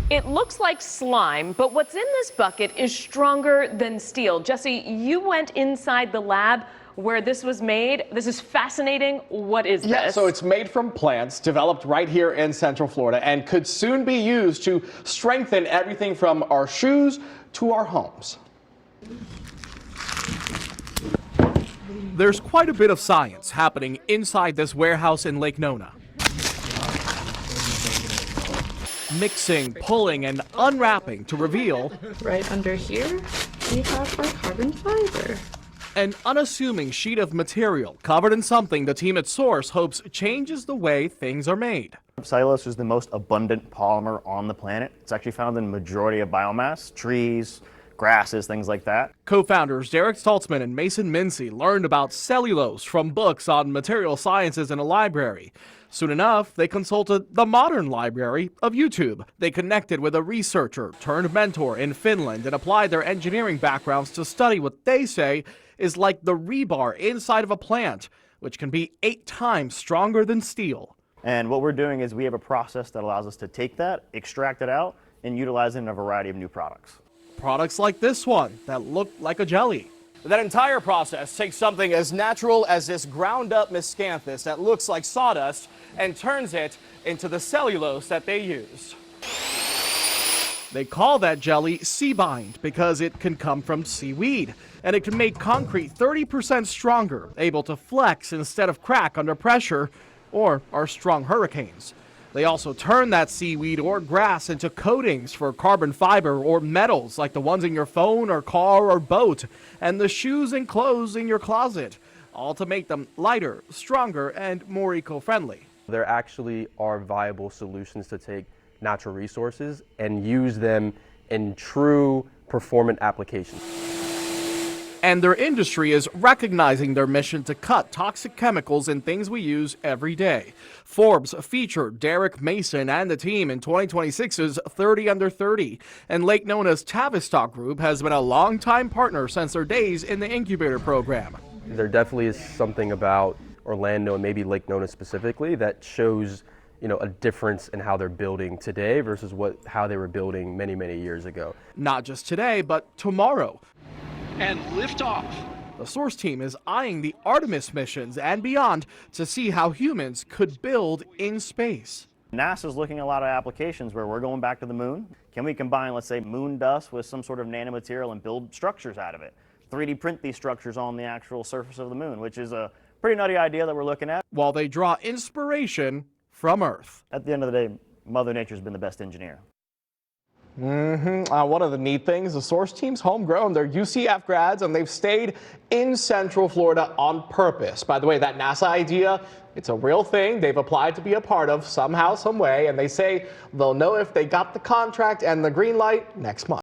It looks like slime, but what's in this bucket is stronger than steel. Jesse, you went inside the lab where this was made. This is fascinating. What is this? Yeah, so it's made from plants, developed right here in Central Florida, and could soon be used to strengthen everything from our shoes to our homes. There's quite a bit of science happening inside this warehouse in Lake Nona. Mixing, pulling, and unwrapping to reveal right under here, we have our carbon fiber. An unassuming sheet of material covered in something the team at Source hopes changes the way things are made. Cellulose is the most abundant polymer on the planet. It's actually found in the majority of biomass, trees, grasses, things like that. Co-founders Derek Stoltzman and Mason Mincy learned about cellulose from books on material sciences in a library. Soon enough, they consulted the modern library of YouTube. They connected with a researcher turned mentor in Finland and applied their engineering backgrounds to study what they say is like the rebar inside of a plant, which can be 8 times stronger than steel. And what we're doing is we have a process that allows us to take that, extract it out, and utilize it in a variety of new products. Products like this one that look like a jelly. That entire process takes something as natural as this ground up miscanthus that looks like sawdust and turns it into the cellulose that they used. They call that jelly seaweed because it can come from seaweed, and it can make concrete 30% stronger, able to flex instead of crack under pressure or our strong hurricanes. They also turn that seaweed or grass into coatings for carbon fiber or metals like the ones in your phone or car or boat, and the shoes and clothes in your closet, all to make them lighter, stronger, and more eco-friendly. There actually are viable solutions to take natural resources and use them in true performant applications. And their industry is recognizing their mission to cut toxic chemicals in things we use every day. Forbes featured Derek Mason and the team in 2026's 30 Under 30, and Lake Nona's Tavistock Group has been a longtime partner since their days in the incubator program. There definitely is something about Orlando and maybe Lake Nona specifically that shows, a difference in how they're building today versus how they were building many, many years ago. Not just today, but tomorrow. And liftoff. The Source team is eyeing the Artemis missions and beyond to see how humans could build in space. NASA's looking at a lot of applications where we're going back to the moon. Can we combine, let's say, moon dust with some sort of nanomaterial and build structures out of it? 3D print these structures on the actual surface of the moon, which is a pretty nutty idea that we're looking at. While they draw inspiration from Earth. At the end of the day, Mother Nature's been the best engineer. One of the neat things, the Source team's homegrown. They're UCF grads, and they've stayed in Central Florida on purpose. By the way, that NASA idea, it's a real thing they've applied to be a part of somehow, some way, and they say they'll know if they got the contract and the green light next month.